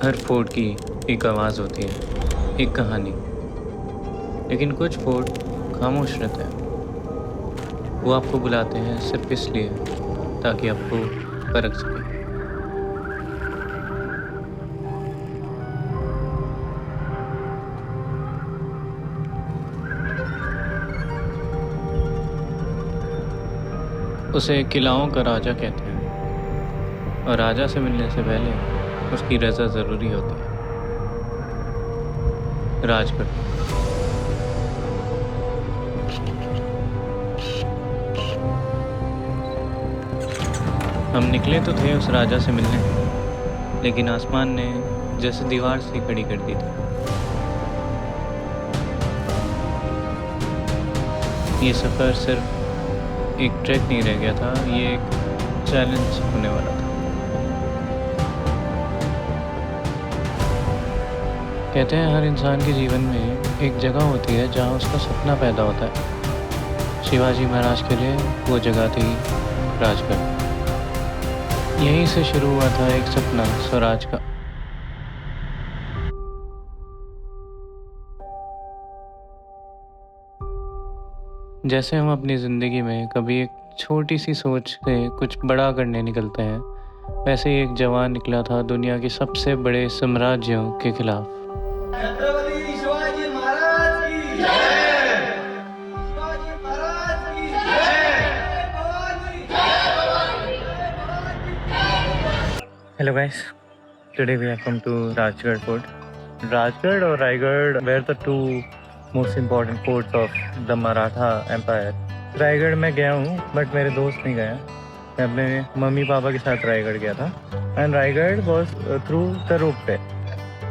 हर fort की एक आवाज़ होती है, एक कहानी। लेकिन कुछ फोर्ट खामोश रहते हैं। वो आपको बुलाते हैं सिर्फ इसलिए ताकि आपको परख सकें। उसे किलाओं का राजा कहते हैं और राजा से मिलने से पहले उसकी रज़ा ज़रूरी होती है। राजगढ़। हम निकले तो थे उस राजा से मिलने, लेकिन आसमान ने जैसे दीवार सी खड़ी कर दी थी। ये सफ़र सिर्फ एक ट्रैक नहीं रह गया था, ये एक चैलेंज होने वाला था। कहते हैं हर इंसान के जीवन में एक जगह होती है जहाँ उसका सपना पैदा होता है। शिवाजी महाराज के लिए वो जगह थी राजगढ़। यहीं से शुरू हुआ था एक सपना स्वराज का। जैसे हम अपनी ज़िंदगी में कभी एक छोटी सी सोच से कुछ बड़ा करने निकलते हैं, वैसे ही एक जवान निकला था दुनिया के सबसे बड़े साम्राज्यों के खिलाफ। छत्रपति शिवाजी महाराज की जय। शिवाजी महाराज की जय। Bhavani Hello guys, today we have come to Rajgarh Fort. Rajgarh or Raigad were the two most important forts of the Maratha Empire. Raigarh में गया हूँ बट मेरे दोस्त नहीं गए। मैं अपने मम्मी पापा के साथ रायगढ़ गया था and Raigarh was through the rope way.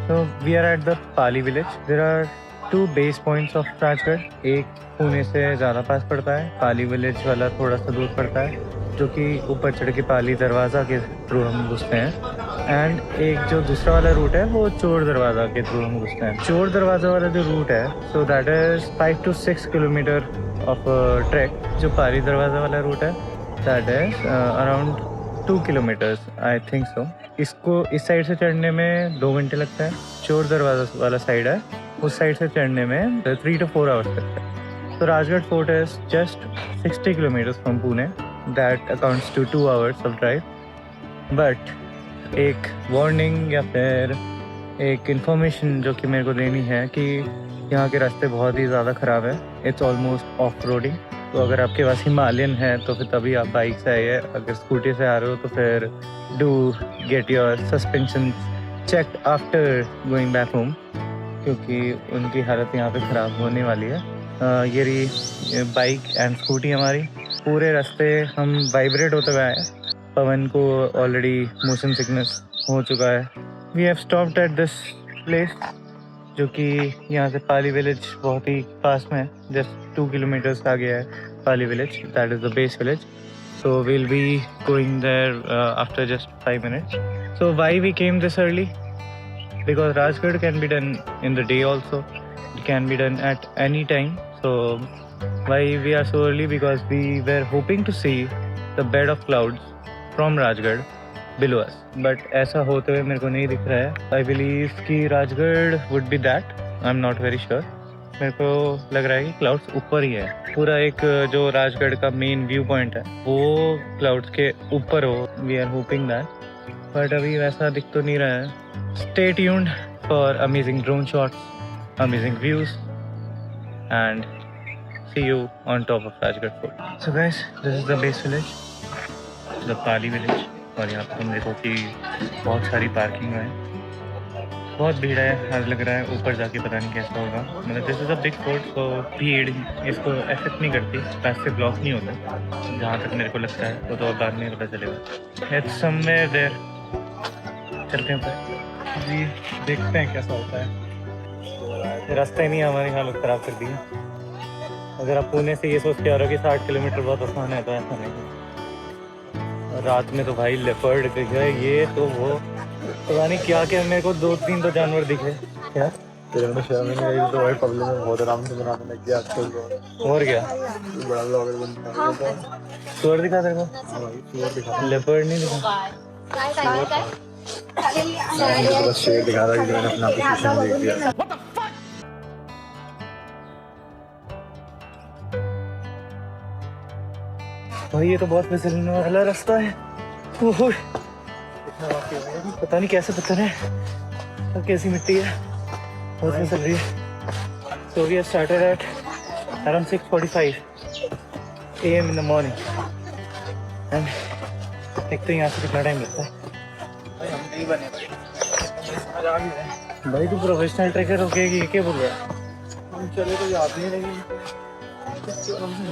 So we are at the Pali village. There are two base points of Rajgarh. एक पुणे से ज़्यादा पास पड़ता है, पाली विलेज वाला थोड़ा सा दूर पड़ता है, जो कि ऊपर चढ़ के पाली दरवाज़ा के थ्रू हम घुसते हैं। एंड एक जो दूसरा वाला रूट है वो चोर दरवाज़ा के थ्रू हम घुसते हैं। चोर दरवाज़ा वाला जो रूट है, so that is 5 to 6 kilometre of track. जो पाली दरवाज़ा वाला रूट है that is around 2 kilometres I think so. इसको इस साइड से चढ़ने में 2 घंटे लगता है। चोर दरवाज़ा वाला साइड है, उस साइड से चढ़ने में 3 to 4 आवर्स लगता है। तो Rajgad fort is just 60 kilometres from Pune. That accounts to 2 hours of drive. But एक वार्निंग या फिर एक इन्फॉर्मेशन जो कि मेरे को देनी है कि यहाँ के रास्ते बहुत ही ज़्यादा ख़राब है। It's almost off roading. तो अगर आपके पास हिमालयन है तो फिर तभी आप बाइक से आइए। अगर स्कूटी से आ रहे हो तो फिर do get your suspension check after going back home, क्योंकि उनकी हालत यहाँ पे ख़राब होने वाली है। ये रही बाइक एंड स्कूटी हमारी। पूरे रास्ते हम वाइब्रेट होते हुए आए। पवन को ऑलरेडी मोशन सिकनेस हो चुका है। We have stopped at this place, जो कि यहाँ से पाली विलेज बहुत ही पास में है। जस्ट 2 किलोमीटर्स आगे है Pali village, that is the base village. So we'll be going there after just 5 minutes. So why we came this early? Because Rajgarh can be done in the day also. It can be done at any time. So why we are so early? Because we were hoping to see the bed of clouds from Rajgarh below us. But ऐसा होते हुए मेरे को नहीं दिख रहा है। I believe कि Rajgarh would be that. I'm not very sure. मेरे को लग रहा है कि क्लाउड्स ऊपर ही है। पूरा एक जो राजगढ़ का मेन व्यू पॉइंट है वो क्लाउड्स के ऊपर हो। We are hoping that. But अभी वैसा दिख तो नहीं रहा है। Stay tuned for amazing drone shots, amazing views, and see you on top of Rajgarh Fort. So guys, this is the base village, the Pali village. और यहाँ पर तुम देखो कि बहुत सारी पार्किंग है, बहुत भीड़ है। आज लग रहा है ऊपर जाके पता नहीं कैसा होगा। मतलब this is a big fort, तो भीड़ इसको एफेक्ट नहीं करती, रास्ते ब्लॉक नहीं होते जहाँ तक मेरे को लगता है। वो तो बाद में पता चलेगा। It's somewhere there. चलते हैं जी, देखते हैं कैसा होता है। रास्ते नहीं हमारी हालत ख़राब कर दी है। अगर आप पुणे से ये सोच के आ रहे हो कि 60 किलोमीटर बहुत आसान है, तो ऐसा नहीं। रात में तो भाई लेपर्ड दिखे, ये तो वो पता नहीं क्या क्या। मेरे को 2-3 तो जानवर दिखे। क्या तेरे में शर्म ही नहीं आई तो भाई पब्लिक में बहुत आराम से बनाने लग गया आजकल। और क्या बड़ा ब्लॉगर बनता है। सुअर दिखा तेरे को? हाँ भाई सुअर दिखा। लेपर्ड नहीं दिखा। मुझे तो बस शेर दिखा रहा है कि मैंने अपना पोजीशन देख दिया। भाई ये तो बहुत फिसलने वाला रास्ता है। ओहो, पता नहीं कैसे पत्थर है और कैसी मिट्टी है, बहुत फिसल रही है। So we have started at around 6:45 AM in the morning and देखते हैं यहाँ से कितना टाइम लगता है। भाई तू प्रोफेशनल ट्रैकर हो गया कि ये क्या बोल रहा है? हम चले तो याद नहीं, लेकिन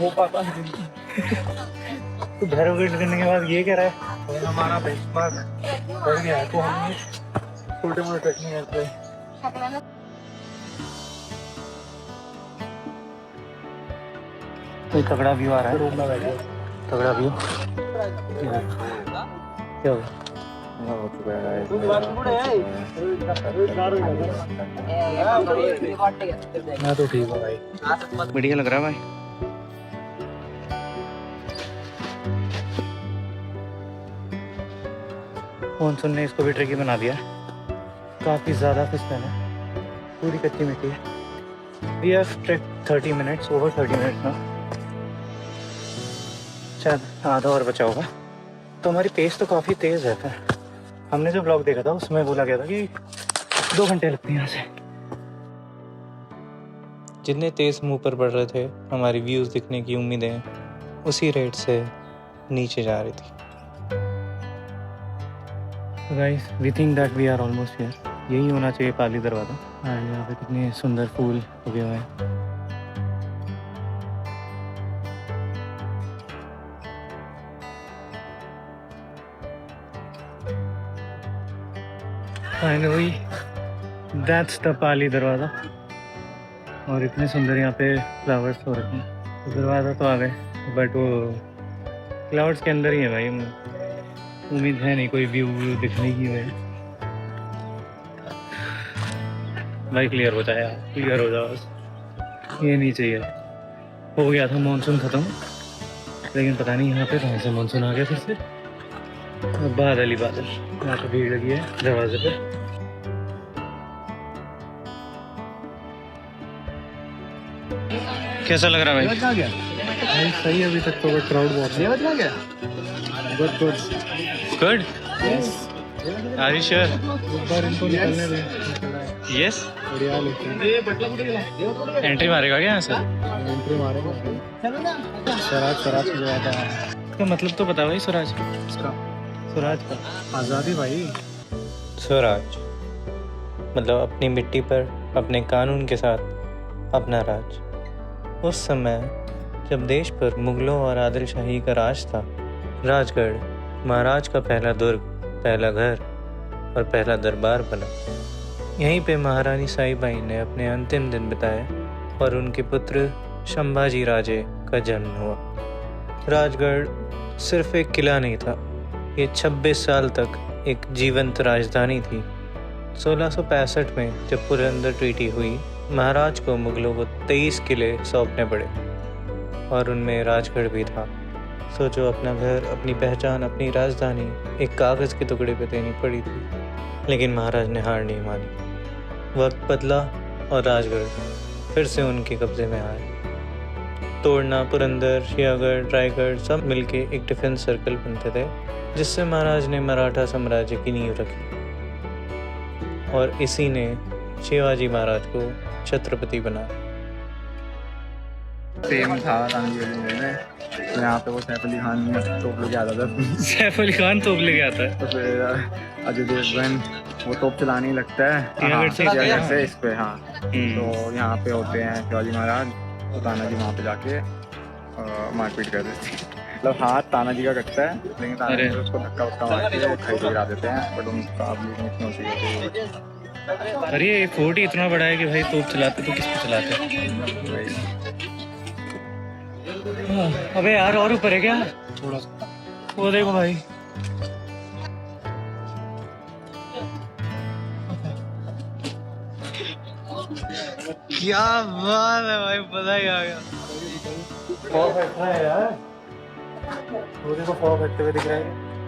हो पाता है। तू घर वेट करने के बाद ये कह रहा है हमारा बेंचमार्क बढ़ गया है, तो हम छोटे मोटे ट्रैकिंग करते हैं। कोई तगड़ा व्यू आ रहा है, रूम में बैठे तगड़ा व्यू। क्या हुआ? हो चुका है। मैं तो ठीक हूँ भाई। बढ़िया लग रहा है भाई। मानसून ने इसको भी ट्रिकी बना दिया, काफ़ी ज़्यादा फिसलन है, पूरी कच्ची मिट्टी है। We have trek 30 minutes, over 30 minutes ना, शायद आधा और बचा होगा। तो हमारी पेस तो काफ़ी तेज़ है। फिर हमने जो ब्लॉग देखा था उसमें बोला गया था कि 2 घंटे लगते हैं यहाँ से। जितने तेज़ मुंह पर बढ़ रहे थे हमारी व्यूज़ दिखने की उम्मीदें उसी रेट से नीचे जा रही थी। Guys we think that we are almost here. यही होना चाहिए पाली दरवाज़ा। एंड यहाँ पे कितने सुंदर फूल उगे हुए हैं। फाइनली दैट्स द पाली दरवाज़ा। और इतने सुंदर यहाँ पे फ्लावर्स हो रखे हैं। तो दरवाज़ा तो आ गए, बट वो क्लाउड्स के अंदर ही है भाई। उम्मीद है नहीं कोई व्यू दिखने की है भाई। क्लियर हो जाए यार, क्लियर हो जाओ बस, ये नहीं चाहिए। हो गया था मानसून ख़त्म, लेकिन पता नहीं यहाँ पे कहाँ से मानसून आ गया फिर से। बादल ही बादल। यहाँ पे भीड़ लगी है दरवाजे पे। कैसा लग रहा है भाई? भाई सही है अभी तक तो, बट क्राउड बहुत है। Good good good. Yes, are you sure? एक बार इनको निकलने दें। यस। बढ़िया लेकिन एंट्री मारेगा क्या यहाँ से? एंट्री मारेगा। स्वराज की जगह था। इसका मतलब तो बता भाई। स्वराज का आज़ादी भाई। स्वराज मतलब अपनी मिट्टी पर अपने कानून के साथ अपना राज। उस समय जब देश पर मुगलों और आदिल शाही का राज था, राजगढ़ महाराज का पहला दुर्ग, पहला घर और पहला दरबार बना। यहीं पे महारानी साईबाई ने अपने अंतिम दिन बिताए और उनके पुत्र संभाजी राजे का जन्म हुआ। राजगढ़ सिर्फ एक किला नहीं था, ये 26 साल तक एक जीवंत राजधानी थी। 1665 में जब पुरंदर ट्रीटी हुई, महाराज को मुगलों को 23 किले सौंपने पड़े और उनमें राजगढ़ भी था। सोचो, अपना घर, अपनी पहचान, अपनी राजधानी एक कागज़ के टुकड़े पे देनी पड़ी थी। लेकिन महाराज ने हार नहीं मानी। वक्त बदला और राजगढ़ फिर से उनके कब्जे में आए। तोड़ना, पुरंदर, सियागढ़, रायगढ़ सब मिलके एक डिफेंस सर्कल बनते थे, जिससे महाराज ने मराठा साम्राज्य की नींव रखी। और इसी ने शिवाजी महाराज को छत्रपति बना। सेम था रंगीली में, तो यहाँ पे वो सैफ अली खान तोप लेके आता था। सैफ अली खान तोप लेके आता है। तो फिर अजय देवगन वो तोप चलाने ही लगता है सियागढ़ से इस पे। हाँ, तो यहाँ पे होते हैं शिवाजी महाराज, तो तानाजी वहाँ पे जाके मारपीट कर देते हैं। मतलब हाथ तानाजी का कटता है, लेकिन तानाजी उसको धक्का वक्का मार के खरीद गिरा देते हैं। बट उनका आप लोग इतनी होती है। अरे ये फोर्ट ही इतना बड़ा है कि भाई तोप चलाते तो किस पे चलाते? अबे यार और ऊपर है क्या? थोड़ा सा वो देखो भाई, क्या बात है भाई, मजा ही आ गया। फॉग बैठ रहा है यार, वो देखो फॉग बैठते हुए दिख रहा है।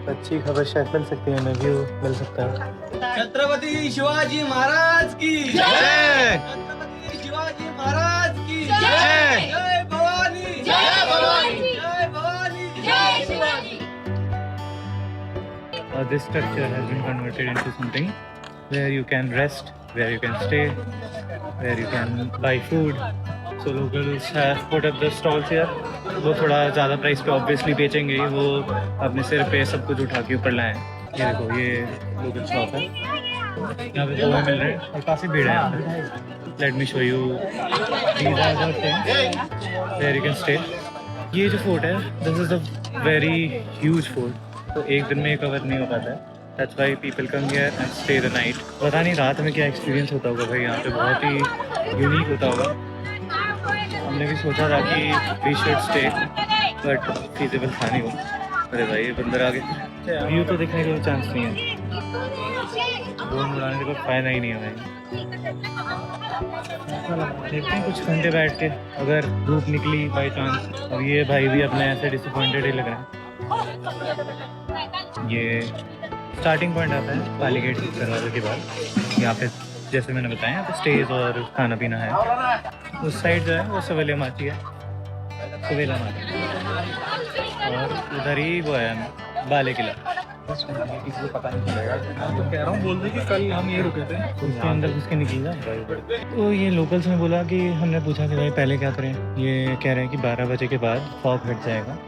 अच्छी खबर शायद मिल सकती है, हमें व्यू मिल सकता है। छत्रपति शिवाजी महाराज की जय। छत्रपति शिवाजी महाराज की जय। जय भवानी, जय भवानी, जय भवानी, जय Shivaji. This structure has been converted into something where you can rest, where you can stay, where you can buy food. So locals have put up the stalls here. वो थोड़ा ज़्यादा प्राइस पे ऑब्वियसली बेचेंगे ही, वो अपने सिर पे सब कुछ उठा के ऊपर लाए हैं। ये देखो, ये लोकल शॉप है, यहाँ पे पोहे मिल रहे हैं और काफ़ी भीड़ है यहाँ पे। Let me show you these are the things where you can stay. ये जो फोर्ट है, this is a very huge fort, तो एक दिन में कवर नहीं हो पाता है। That's why people come here and stay the night. पता नहीं रात में क्या एक्सपीरियंस होता होगा भाई, यहाँ पे बहुत ही यूनिक होता होगा। हमने भी सोचा था कि we should stay, but feasible था नहीं वो। अरे भाई, ये बंदर आ गए। व्यू तो देखने का चांस नहीं है, ड्रोन उड़ाने का कोई फायदा ही नहीं है भाई। देखते हैं कुछ घंटे बैठ के, अगर धूप निकली बाई चांस। अब ये भाई भी अपने ऐसे डिसअपॉइंटेड ही लग रहे हैं। ये स्टार्टिंग पॉइंट आता है पाली गेट दरवाजे के बाद। यहाँ पे जैसे मैंने बताया, यहाँ पे स्टेज और खाना पीना है। उस साइड जो है वो सवेला माची है, सवेला माची, और उधर ही वो है बाले किला। किसी को पता नहीं चलेगा। तो कह रहा हूँ, बोल दे कि कल हम ये रुके थे, उसके अंदर घुस के निकल जाए। तो ये लोकल्स ने बोला कि, हमने पूछा कि भाई पहले क्या करें। ये कह रहे हैं कि 12 बजे के बाद फॉग हट जाएगा,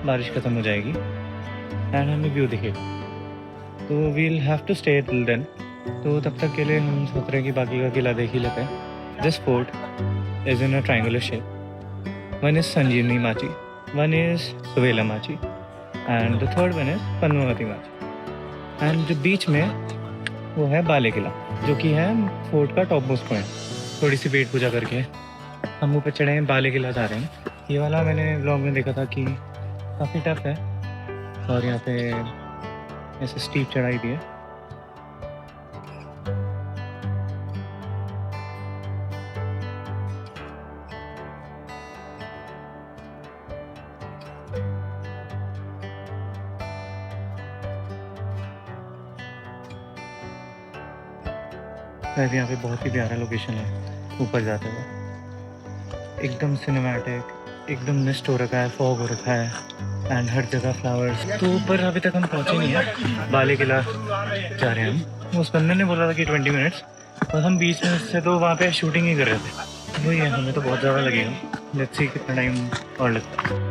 बारिश ख़त्म हो जाएगी एंड हमें व्यू दिखेगा, तो we'll have to stay till then. तो तब तक के लिए हम सोच रहे हैं कि बाकी का किला देख ही लेते हैं। This fort is in a triangular shape. One is Sanjeevani Machi, one is Suvela Machi, and the third one is Padmavati Machi. And जो बीच में वो है बाले किला, जो कि है फोर्ट का टॉप मोस्ट पॉइंट। थोड़ी सी पेट पूजा करके हम ऊपर चढ़े हैं, बाले किला जा रहे हैं। ये वाला मैंने ब्लॉग में देखा था कि काफ़ी टफ है, और यहाँ पे ऐसे स्टीप चढ़ाई भी है। यहाँ पे बहुत ही प्यारा लोकेशन है, ऊपर जाते हुए एकदम सिनेमैटिक, एकदम मिस्ट हो रखा है, फॉग हो रखा है एंड हर जगह फ्लावर्स। तो ऊपर अभी तक हम पहुँचे नहीं है, बाले किला जा रहे हैं हम। उस बंदे ने बोला था कि 20 मिनट्स, और हम बीच में से तो वहाँ पे शूटिंग ही कर रहे थे। वही है, हमें तो बहुत ज़्यादा लगेगा। लेट्स सी कितना टाइम और लगता है।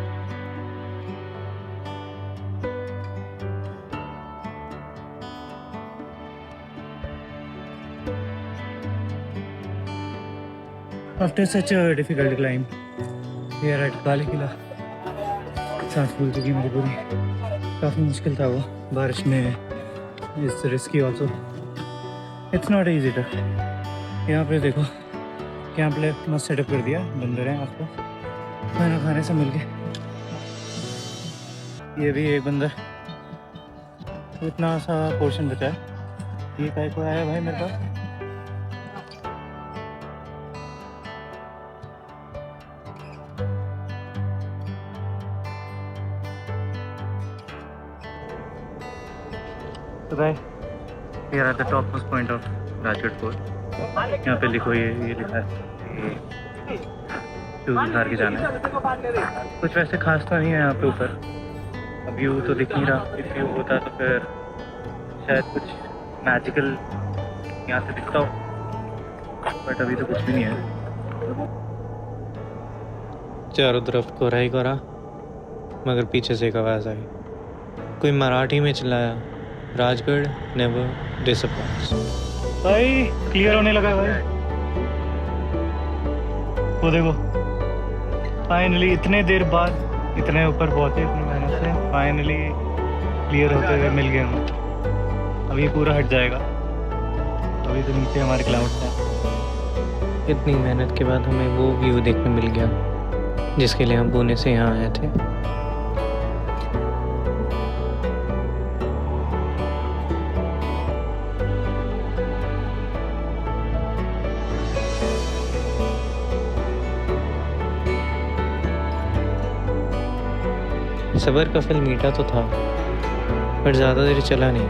After such a difficult climb, we are at बाले किला। सांस फूल चुकी मेरी पूरी, काफ़ी मुश्किल था वो बारिश में। It's risky also, it's not easy tough. यहाँ पे देखो, कैंप ले मस्त सेटअप कर दिया, बंदर हैं आपको खाना खाने से मिल के। ये भी एक बंदर, इतना सा पोर्शन बचा है। ये टाइप को आया भाई मेरे पास। तो भाई, we are at the topmost point of Rajgarh fort. यहाँ पे लिखो, ये लिखा है ये शूज उतार के जाना है। कुछ वैसे खास तो नहीं है यहाँ पे ऊपर, अब व्यू तो दिख नहीं रहा। इफ व्यू होता तो फिर शायद कुछ मैजिकल यहाँ से दिखता हो, बट अभी तो कुछ भी नहीं है। चारों तरफ कोहरा ही कोहरा, मगर पीछे से एक आवाज़ आई, कोई मराठी में चिल्लाया, राजगढ़ नेवर डिसअपॉइंट्स। भाई क्लियर होने लगा भाई, वो देखो फाइनली इतने देर बाद इतने ऊपर पहुंचे, इतनी मेहनत से फाइनली क्लियर होते हुए मिल गए हम। अभी पूरा हट जाएगा, अभी तो नीचे हमारे क्लाउड्स हैं। इतनी मेहनत के बाद हमें वो व्यू देखने मिल गया जिसके लिए हम पुणे से यहाँ आए थे। सबर का फल मीठा तो था, पर ज़्यादा देर चला नहीं।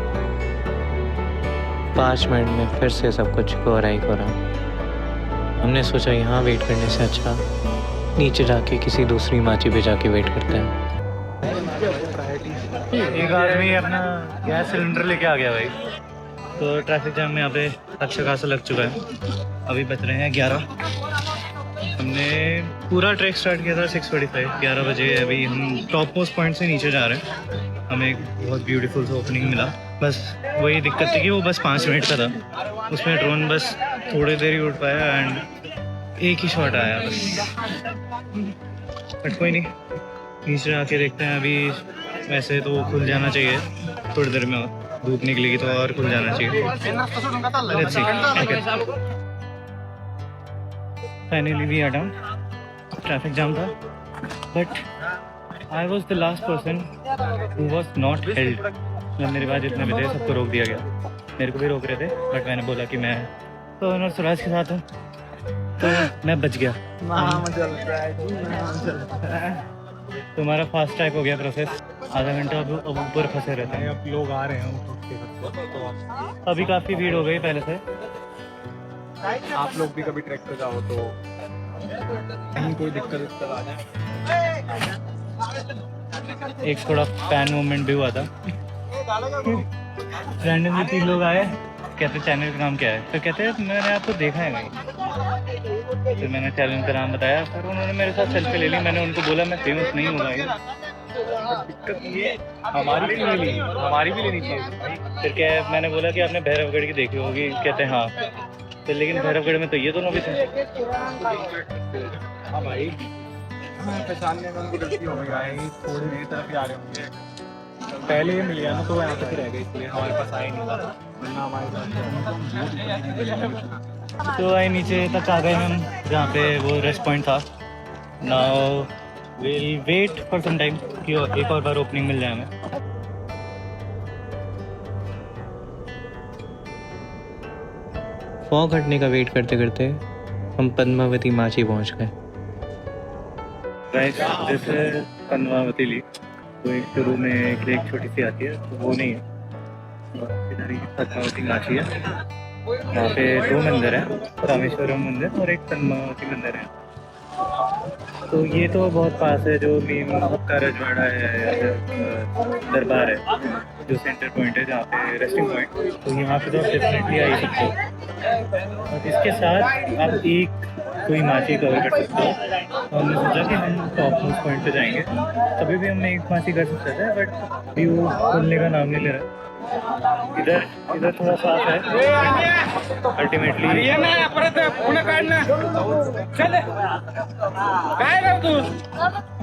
5 मिनट में फिर से सब कुछ कोहरा ही कोहरा। हमने सोचा यहाँ वेट करने से अच्छा नीचे जाके किसी दूसरी माची पे जाके वेट करते हैं। एक आदमी अपना गैस सिलेंडर लेके आ गया भाई, तो ट्रैफिक जाम में यहाँ पे अच्छा खासा लग चुका है। अभी बज रहे हैं 11। हमने पूरा ट्रैक स्टार्ट किया था 6:45, 11 बजे। अभी हम टॉप मोस्ट पॉइंट से नीचे जा रहे हैं। हमें एक बहुत ब्यूटीफुल सा ओपनिंग मिला। बस वही दिक्कत थी कि वो बस 5 मिनट का था, उसमें ड्रोन बस थोड़ी देर ही उड़ पाया एंड एक ही शॉट आया बस। बट कोई नहीं, नीचे आके देखते हैं। अभी वैसे तो खुल जाना चाहिए थोड़ी देर में, और धूप निकलेगी तो और खुल जाना चाहिए। Let's see. Okay. Finally we are down. Traffic jam था, but I was the last person who was not held. मतलब मेरे बाद जितने भी थे सबको रोक दिया गया। मेरे को भी रोक रहे थे, बट मैंने बोला कि मैं तो और सुराज के साथ हूँ, तो मैं बच गया। तुम्हारा फास्ट ट्रैक हो गया प्रोसेस। आधा घंटा अब ऊपर फंसे रहते हैं। अब लोग आ रहे हैं, अभी काफ़ी भीड़ हो गई पहले से। आप लोग भी कभी ट्रैक पे जाओ तो कहीं कोई दिक्कत आ जाए। एक थोड़ा फैन मूवमेंट भी हुआ था। रैंडमली 3 लोग आए, कहते चैनल का नाम क्या है, तो कहते मैंने आपको देखा है कहीं। फिर मैंने चैनल का नाम बताया, फिर उन्होंने मेरे साथ सेल्फी ले ली। मैंने उनको बोला मैं फेमस नहीं हूँ भाई। दिक्कत ये हमारी भी नहीं ली, हमारी भी लेनी चाहिए। फिर क्या है, मैंने बोला कि आपने भैरवगढ़ की देखी होगी, कहते हैं हाँ। फिर लेकिन भैरवगढ़ में तो ये दोनों भी थे। हाँ भाई, हमें पहचानने में उनको गलती हो गई। थोड़ी देर तरफ ही आ रहे होंगे, पहले ही मिल गया ना, तो यहाँ पे रह गए, इसलिए हमारे पास आए नहीं था। वरना हमारे साथ तो आए नीचे तक आ गए हम, जहाँ पे वो रेस्ट पॉइंट था। Now will wait for some time कि एक और बार ओपनिंग मिल जाए हमें। फॉग हटने का वेट करते करते हम पद्मावती माची पहुंच गए। गाइस, दिस है पद्मावती लेक। तो एक शुरू में एक लेक छोटी सी आती है, तो वो नहीं है, इधर ही पद्मावती माची है। यहाँ पे 2 मंदिर हैं, रामेश्वरम मंदिर और एक पद्मावती मंदिर है। तो ये तो बहुत पास है, जो मेन का रजवाड़ा है या फिर दरबार है, जो सेंटर पॉइंट है जहाँ पे रेस्टिंग पॉइंट। तो यहाँ पे तो आप डेफिनेटली आ ही सकते हो। और इसके साथ आप एक कोई माची कवर कर सकते हो। तो हमने सोचा कि हम टॉप मोस्ट पॉइंट पे जाएंगे। कभी भी हम एक माची कर सकते थे, बट व्यू खुलने का नाम नहीं ले रहा। इधर थोड़ा साफ है अल्टीमेटली,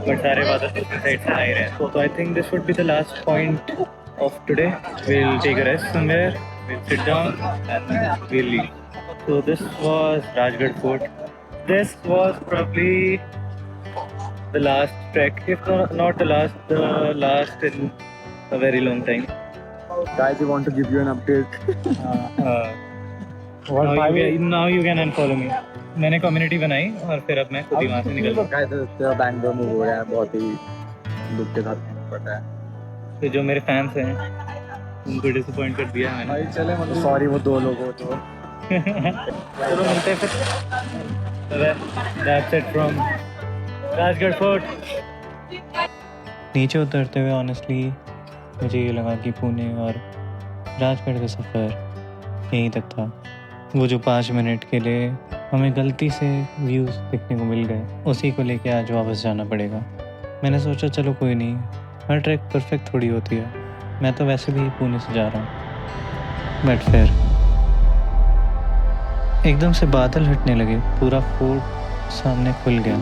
बट सारे बादल दूसरी साइड से आ ही रहे हैं। तो I think this would be the last point of today. Will take a rest somewhere, will sit down and will leave. So this was Rajgarh Fort. This was probably the last trek, if not the last in a very long time. guys, we want to give you an update. Now you can unfollow me. मैंने community बनाई और फिर अब मैं खुद ही वहाँ से निकल गया। बैंगलोर में हो गया है, बहुत ही दुख के साथ पता है। तो जो मेरे फैंस हैं उनको डिसअपॉइंट कर दिया मैंने। भाई चले, मतलब सॉरी वो 2 लोगों तो चलो मिलते हैं फिर। That's it from Rajgarh fort. नीचे उतरते हुए ऑनेस्टली मुझे ये लगा कि पुणे और राजगढ़ का सफ़र यहीं तक था। वो जो 5 मिनट के लिए हमें गलती से व्यूज़ देखने को मिल गए, उसी को लेके आज वापस जाना पड़ेगा। मैंने सोचा चलो कोई नहीं, हर ट्रैक परफेक्ट थोड़ी होती है। मैं तो वैसे भी पुणे से जा रहा हूँ। बट फिर एकदम से बादल हटने लगे, पूरा फोर्ट सामने खुल गया।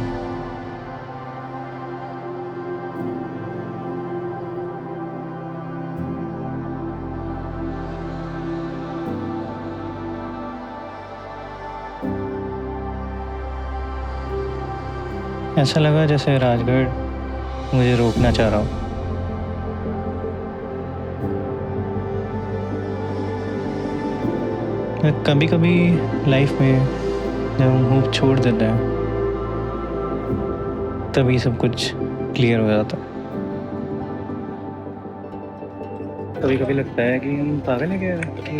ऐसा लगा जैसे राजगढ़ मुझे रोकना चाह रहा हो। कभी कभी लाइफ में जब हम होप छोड़ देते हैं तभी सब कुछ क्लियर हो जाता है। कभी कभी लगता है कि हम पागल हैं क्या, कि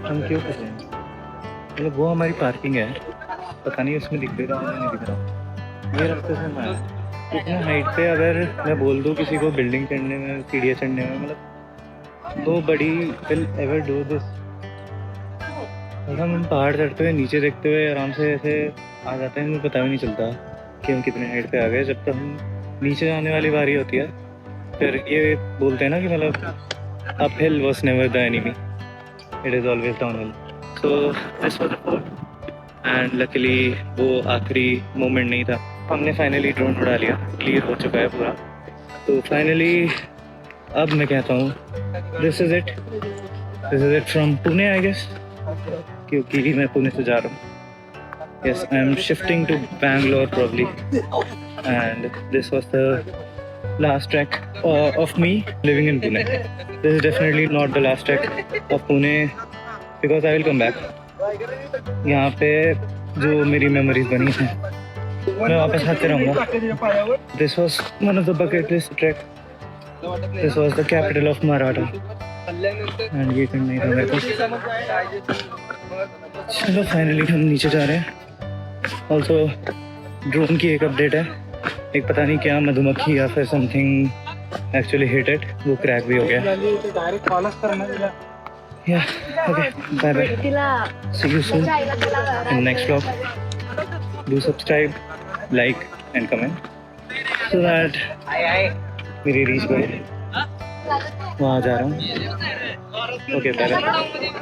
हम क्यों कर रहे हैं। मतलब वो हमारी पार्किंग है, पता नहीं उसमें दिख भी रहा है नहीं दिख रहा। ये रास्ते से मैं इतना हाइट पे अगर मैं बोल दूँ किसी को बिल्डिंग चढ़ने में, सीढ़ियाँ चढ़ने में, मतलब nobody will ever do this. हम पहाड़ चढ़ते हुए नीचे देखते हुए आराम से ऐसे आ जाते हैं, हमें पता भी नहीं चलता कि हम कितने हाइट पे आ गए। जब तक हम नीचे जाने वाली बारी होती है, फिर ये बोलते हैं ना कि मतलब up hill was never the enemy, it is always down hill. So this was the fort and luckily वो आखिरी मोमेंट नहीं था। हमने फाइनली ड्रोन उड़ा लिया, क्लियर हो चुका है पूरा। तो फाइनली अब मैं कहता हूँ this is it from Pune I guess, क्योंकि मैं पुणे से जा रहा हूँ। Yes, I am shifting to Bangalore probably, and this was the last trek of me living in Pune. This is definitely not the last trek of Pune because I will come back. यहाँ पे जो मेरी memories बनी हैं मैं वापस आते रहूँगा। This was one of the bucket list trek. This was the capital of Maratha. And ये करना ही था मेरे को। चलो फाइनली हम नीचे जा रहे हैं। ऑल्सो ड्रोन की एक अपडेट है, एक पता नहीं क्या मधुमक्खी या फिर समथिंग एक्चुअली हिट इट, वो क्रैक भी हो गया। या okay, bye bye, see you soon in next vlog. Do subscribe, like and comment so that मेरी रीच बढ़े। वहाँ जा रहा हूँ। Okay bye bye.